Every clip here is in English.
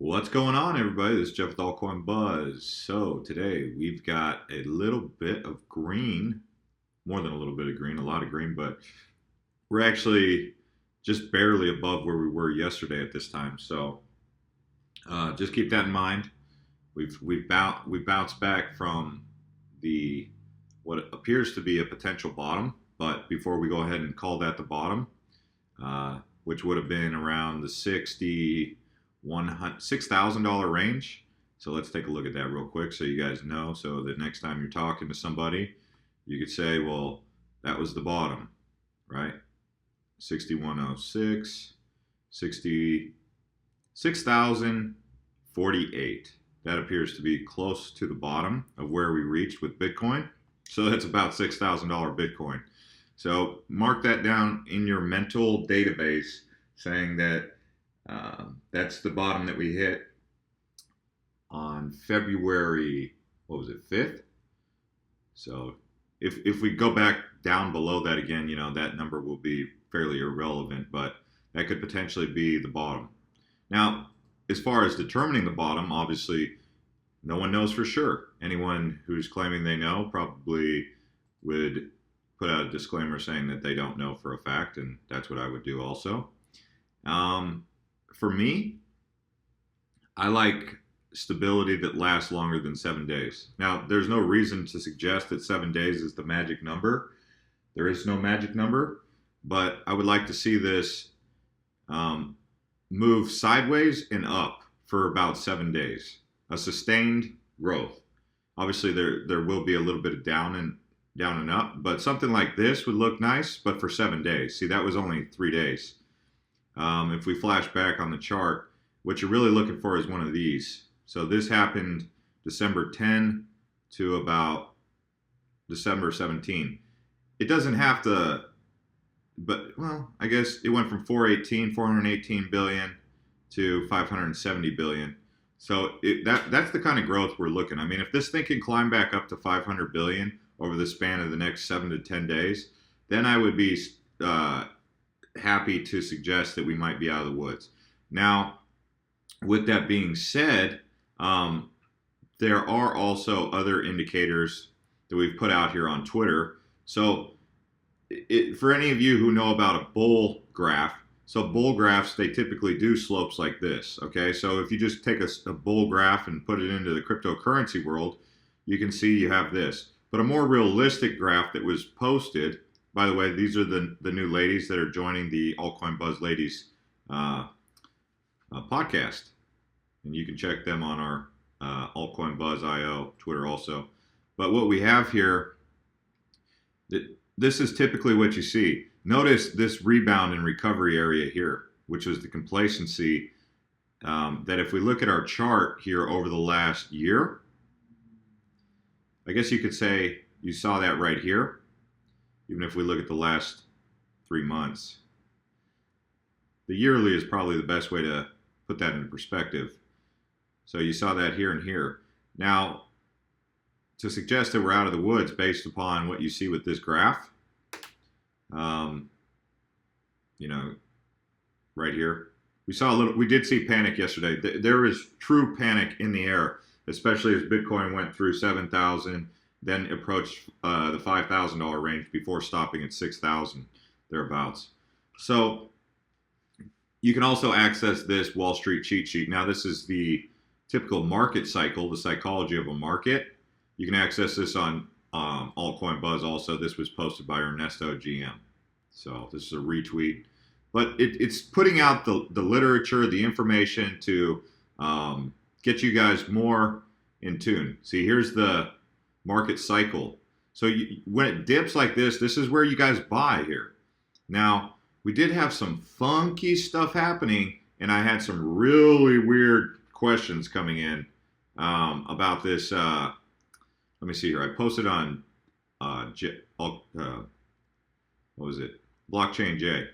What's going on, everybody? This is Jeff with Altcoin Buzz. So today we've got a little bit of green, more than a little bit of green, a lot of green, but we're actually just barely above where we were yesterday at this time. So just keep that in mind. We've bounced back from the what appears to be a potential bottom, but before we go ahead and call that the bottom, which would have been around the $6,000 range. So let's take a look at that real quick so you guys know. So that next time you're talking to somebody, you could say, well, that was the bottom, right? 6106, 66,048. That appears to be close to the bottom of where we reached with Bitcoin. So that's about $6,000 Bitcoin. So mark that down in your mental database, saying that that's the bottom that we hit on February, what was it, 5th? So if we go back down below that again, that number will be fairly irrelevant, but that could potentially be the bottom. Now, as far as determining the bottom, obviously, no one knows for sure. Anyone who's claiming they know probably would put out a disclaimer saying that they don't know for a fact, and that's what I would do also. For me, I like stability that lasts longer than 7 days. Now, there's no reason to suggest that 7 days is the magic number. There is no magic number, but I would like to see this move sideways and up for about 7 days. A sustained growth. Obviously, there will be a little bit of down and up, but something like this would look nice, but for 7 days. See, that was only 3 days. If we flash back on the chart, what you're really looking for is one of these. So this happened December 10 to about December 17. It doesn't have to, but, well, I guess it went from 418 billion to 570 billion. So that's the kind of growth we're looking. I mean, if this thing can climb back up to 500 billion over the span of the next 7 to 10 days, then I would be happy to suggest that we might be out of the woods. Now, with that being said, there are also other indicators that we've put out here on Twitter. So for any of you who know about a bull graph, so bull graphs, they typically do slopes like this, okay? So if you just take a bull graph and put it into the cryptocurrency world, you can see you have this. But a more realistic graph that was posted, by the way, these are the new ladies that are joining the Altcoin Buzz Ladies podcast. And you can check them on our Altcoin Buzz IO Twitter also. But what we have here, this is typically what you see. Notice this rebound and recovery area here, which was the complacency that if we look at our chart here over the last year, I guess you could say you saw that right here. Even if we look at the last 3 months, the yearly is probably the best way to put that into perspective. So you saw that here and here. Now, to suggest that we're out of the woods based upon what you see with this graph, right here, we did see panic yesterday. There is true panic in the air, especially as Bitcoin went through 7,000, then approached the $5,000 range before stopping at 6,000 thereabouts. So you can also access this Wall Street cheat sheet. Now, this is the typical market cycle, the psychology of a market. You can access this on Altcoin Buzz also. This was posted by Ernesto GM. So this is a retweet. But it's putting out the literature, the information to get you guys more in tune. See, here's the market cycle. So when it dips like this is where you guys buy here. Now, we did have some funky stuff happening, and I had some really weird questions coming in about this. Let me see here. I posted on what was it? Blockchain J.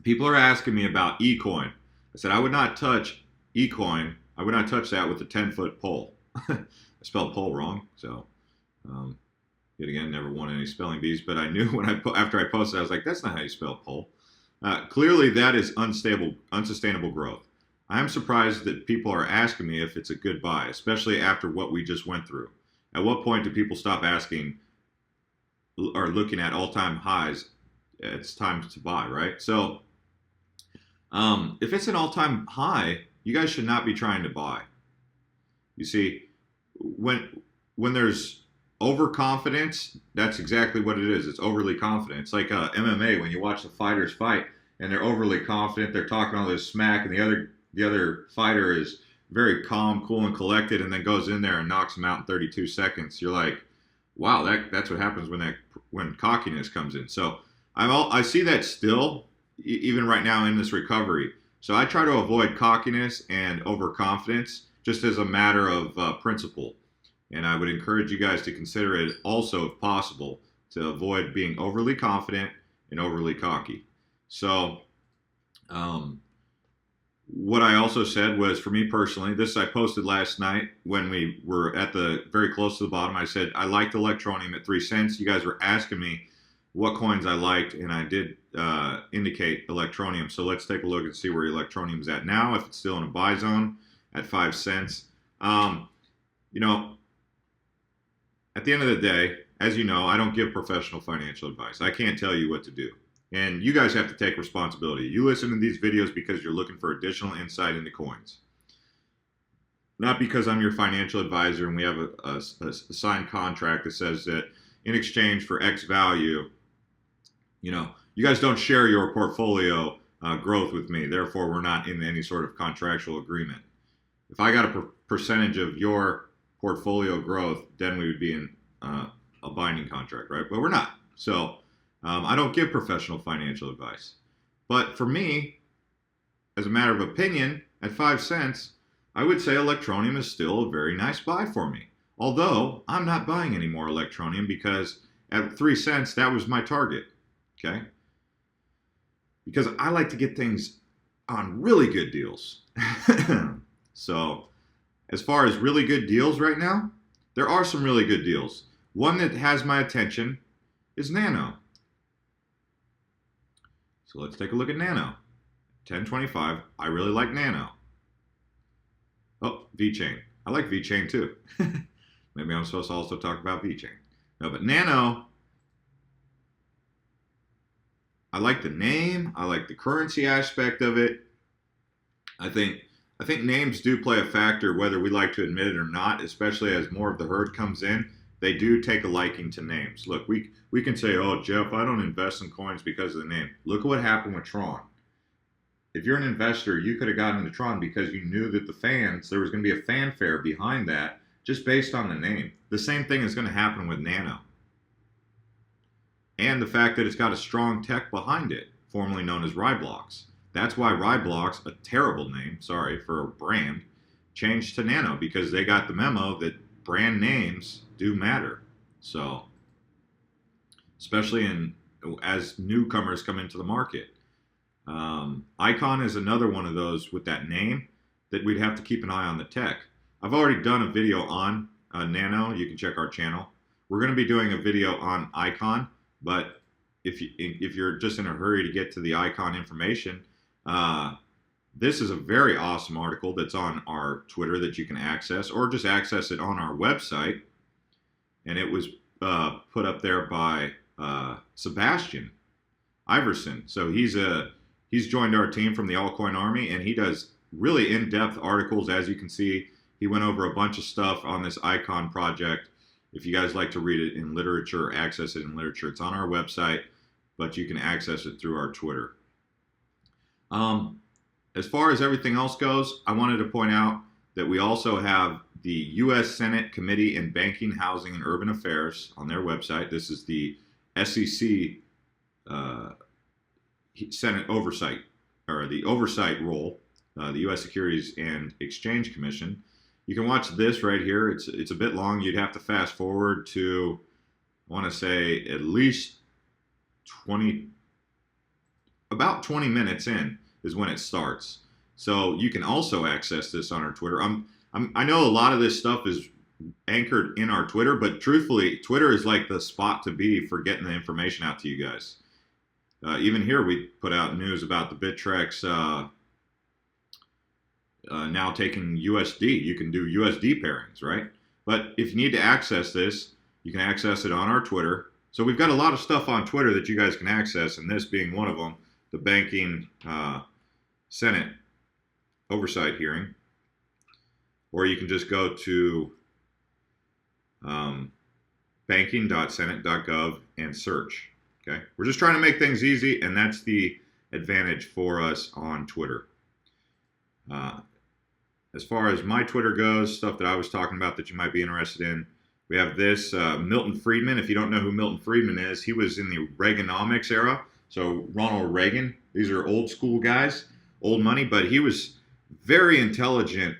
People are asking me about eCoin. I said I would not touch eCoin. I would not touch that with a 10-foot pole. I spelled pole wrong, so yet again, never won any spelling bees. But I knew after I posted, I was like, that's not how you spell pole. Clearly, that is unsustainable growth. I'm surprised that people are asking me if it's a good buy, especially after what we just went through. At what point do people stop asking or looking at all-time highs? It's time to buy, right? So if it's an all-time high, you guys should not be trying to buy. You see, when there's overconfidence, that's exactly what it is. It's overly confident. It's like MMA, when you watch the fighters fight and they're overly confident, they're talking all this smack, and the other fighter is very calm, cool, and collected, and then goes in there and knocks him out in 32 seconds. You're like, wow, that's what happens when cockiness comes in. So I see that still, even right now in this recovery. So I try to avoid cockiness and overconfidence just as a matter of principle. And I would encourage you guys to consider it also, if possible, to avoid being overly confident and overly cocky. So what I also said was, for me personally, this I posted last night when we were at the very close to the bottom. I said I liked Electroneum at 3 cents. You guys were asking me what coins I liked, and I did indicate Electroneum. So let's take a look and see where Electroneum is at now, if it's still in a buy zone at 5 cents. You know, at the end of the day, as you know, I don't give professional financial advice. I can't tell you what to do. And you guys have to take responsibility. You listen to these videos because you're looking for additional insight into coins. Not because I'm your financial advisor and we have a signed contract that says that in exchange for X value, you know, you guys don't share your portfolio growth with me. Therefore, we're not in any sort of contractual agreement. If I got a percentage of your portfolio growth, then we would be in a binding contract, right? But we're not. So I don't give professional financial advice. But for me, as a matter of opinion, at 5 cents, I would say Electroneum is still a very nice buy for me. Although I'm not buying any more Electroneum because at 3 cents, that was my target. Okay? Because I like to get things on really good deals. So as far as really good deals right now, there are some really good deals. One that has my attention is Nano. So let's take a look at Nano. 1025, I really like Nano. Oh, VeChain. I like VeChain too. Maybe I'm supposed to also talk about VeChain. No, but Nano, I like the name. I like the currency aspect of it. I think names do play a factor, whether we like to admit it or not, especially as more of the herd comes in. They do take a liking to names. Look, we can say, oh, Jeff, I don't invest in coins because of the name. Look at what happened with Tron. If you're an investor, you could have gotten into Tron because you knew that there was going to be a fanfare behind that just based on the name. The same thing is going to happen with Nano. And the fact that it's got a strong tech behind it, formerly known as Riblox. That's why Riblox, a terrible name, sorry, for a brand, changed to Nano, because they got the memo that brand names do matter. So, especially as newcomers come into the market. Icon is another one of those with that name that we'd have to keep an eye on the tech. I've already done a video on Nano. You can check our channel. We're going to be doing a video on Icon, but if you're just in a hurry to get to the Icon information, this is a very awesome article that's on our Twitter that you can access, or just access it on our website. And it was put up there by Sebastian Iverson. So he's joined our team from the AltCoin Army, and he does really in-depth articles. As you can see, he went over a bunch of stuff on this Icon project. If you guys like to read it in literature, or access it in literature, it's on our website, but you can access it through our Twitter. As far as everything else goes, I wanted to point out that we also have the U.S. Senate Committee in Banking, Housing, and Urban Affairs on their website. This is the SEC Senate oversight, or the oversight role, the U.S. Securities and Exchange Commission. You can watch this right here. It's a bit long. You'd have to fast forward to, I want to say, at least about 20 minutes in is when it starts. So you can also access this on our Twitter. I know a lot of this stuff is anchored in our Twitter, but truthfully, Twitter is like the spot to be for getting the information out to you guys. Even here, we put out news about the Bittrex now taking USD. You can do USD pairings, right? But if you need to access this, you can access it on our Twitter. So we've got a lot of stuff on Twitter that you guys can access, and this being one of them, the banking Senate oversight hearing. Or you can just go to banking.senate.gov and search. Okay, we're just trying to make things easy, and that's the advantage for us on Twitter. As far as my Twitter goes, stuff that I was talking about that you might be interested in, we have this Milton Friedman. If you don't know who Milton Friedman is, he was in the Reaganomics era. So Ronald Reagan, these are old school guys, old money, but he was very intelligent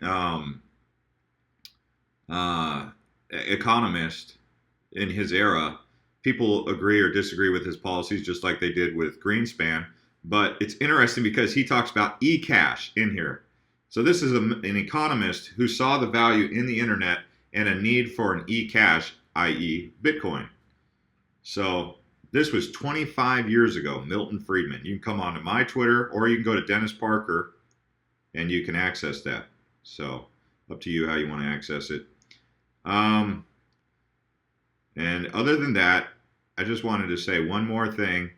economist in his era. People agree or disagree with his policies just like they did with Greenspan. But it's interesting because he talks about e-cash in here. So this is an economist who saw the value in the internet and a need for an e-cash, i.e. Bitcoin. So this was 25 years ago, Milton Friedman. You can come on to my Twitter, or you can go to Dennis Parker and you can access that. So up to you how you want to access it. And other than that, I just wanted to say one more thing.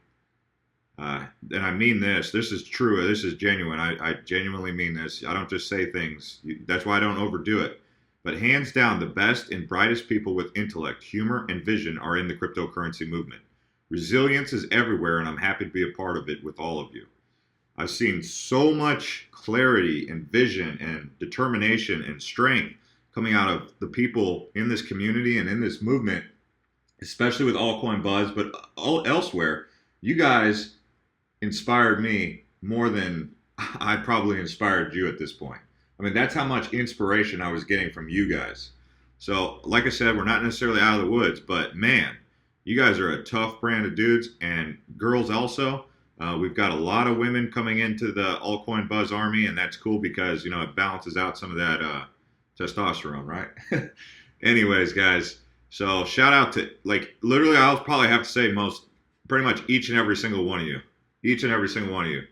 And I mean this. This is true. This is genuine. I genuinely mean this. I don't just say things. That's why I don't overdo it. But hands down, the best and brightest people with intellect, humor, and vision are in the cryptocurrency movement. Resilience is everywhere, and I'm happy to be a part of it with all of you. I've seen so much clarity and vision and determination and strength coming out of the people in this community and in this movement, especially with Altcoin Buzz, but elsewhere. You guys inspired me more than I probably inspired you at this point. I mean, that's how much inspiration I was getting from you guys. So, like I said, we're not necessarily out of the woods, but man, you guys are a tough brand of dudes, and girls also. We've got a lot of women coming into the Altcoin Buzz army, and that's cool because, it balances out some of that testosterone, right? Anyways, guys, so shout out to, literally, I'll probably have to say pretty much each and every single one of you. Each and every single one of you.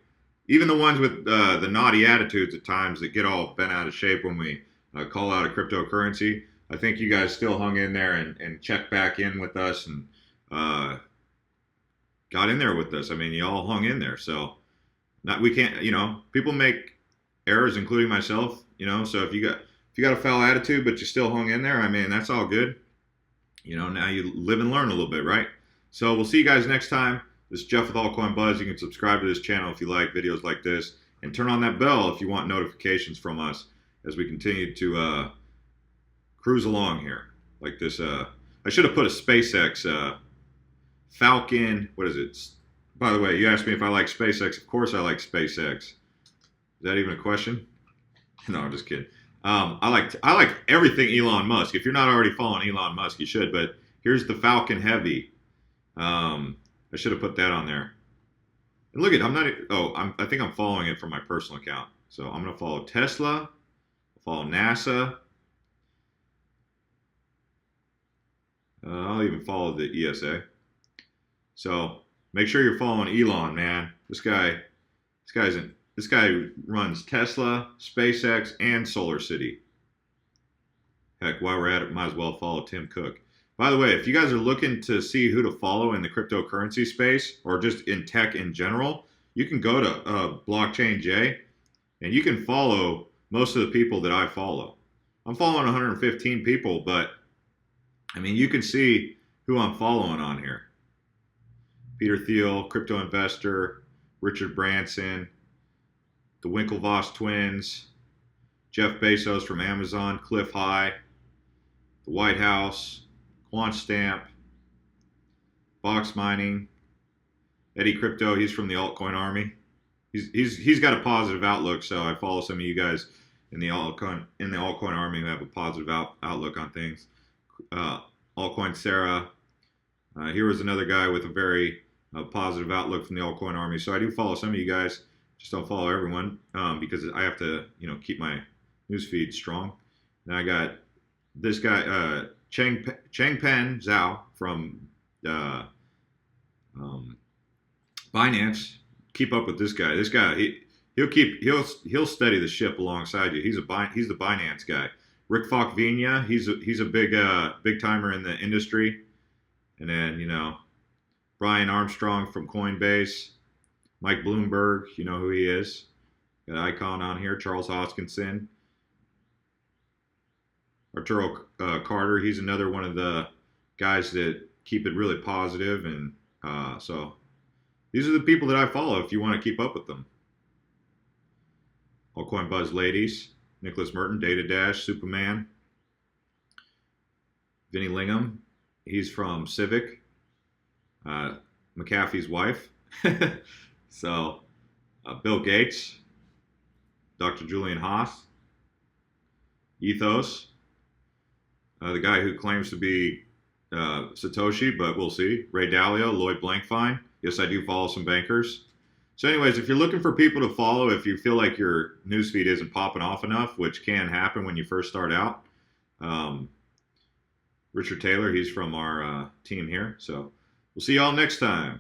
Even the ones with the naughty attitudes at times that get all bent out of shape when we call out a cryptocurrency. I think you guys still hung in there and checked back in with us and got in there with us. I mean, you all hung in there. So we can't, people make errors, including myself, so if you got a foul attitude, but you still hung in there, I mean, that's all good. Now you live and learn a little bit, right? So we'll see you guys next time. This is Jeff with Altcoin Buzz. You can subscribe to this channel if you like videos like this, and turn on that bell if you want notifications from us as we continue to cruise along here. Like this, I should have put a SpaceX Falcon. What is it? By the way, you asked me if I like SpaceX. Of course I like SpaceX. Is that even a question? No, I'm just kidding. I like everything Elon Musk. If you're not already following Elon Musk, you should. But here's the Falcon Heavy. I should have put that on there. And look at, I think I'm following it from my personal account. So I'm going to follow Tesla, follow NASA. I'll even follow the ESA. So make sure you're following Elon, man. This guy runs Tesla, SpaceX, and Solar City. Heck, while we're at it, might as well follow Tim Cook. By the way, if you guys are looking to see who to follow in the cryptocurrency space or just in tech in general, you can go to Blockchain J and you can follow most of the people that I follow. I'm following 115 people, but I mean, you can see who I'm following on here. Peter Thiel, crypto investor, Richard Branson, the Winklevoss twins, Jeff Bezos from Amazon, Cliff High, the White House, Quant Stamp, Box Mining, Eddie Crypto. He's from the Altcoin Army. He's got a positive outlook, so I follow some of you guys in the Altcoin Army who have a positive outlook on things. Altcoin Sarah. Here was another guy with a very positive outlook from the Altcoin Army. So I do follow some of you guys. Just don't follow everyone because I have to, keep my newsfeed strong. And I got this guy, Changpeng Zhao from Binance. Keep up with this guy. This guy, he'll steady the ship alongside you. He's the Binance guy. Rick Falkvina, he's a big timer in the industry. And then, Brian Armstrong from Coinbase, Mike Bloomberg, you know who he is. Got an icon on here, Charles Hoskinson. Arturo Carter, he's another one of the guys that keep it really positive. And so these are the people that I follow if you want to keep up with them. Altcoin Buzz Ladies, Nicholas Merton, Data Dash, Superman, Vinny Lingham, he's from Civic, McAfee's wife. So Bill Gates, Dr. Julian Haas, Ethos, the guy who claims to be Satoshi, but we'll see. Ray Dalio, Lloyd Blankfein. Yes, I do follow some bankers. So anyways, if you're looking for people to follow, if you feel like your newsfeed isn't popping off enough, which can happen when you first start out, Richard Taylor, he's from our team here. So we'll see y'all next time.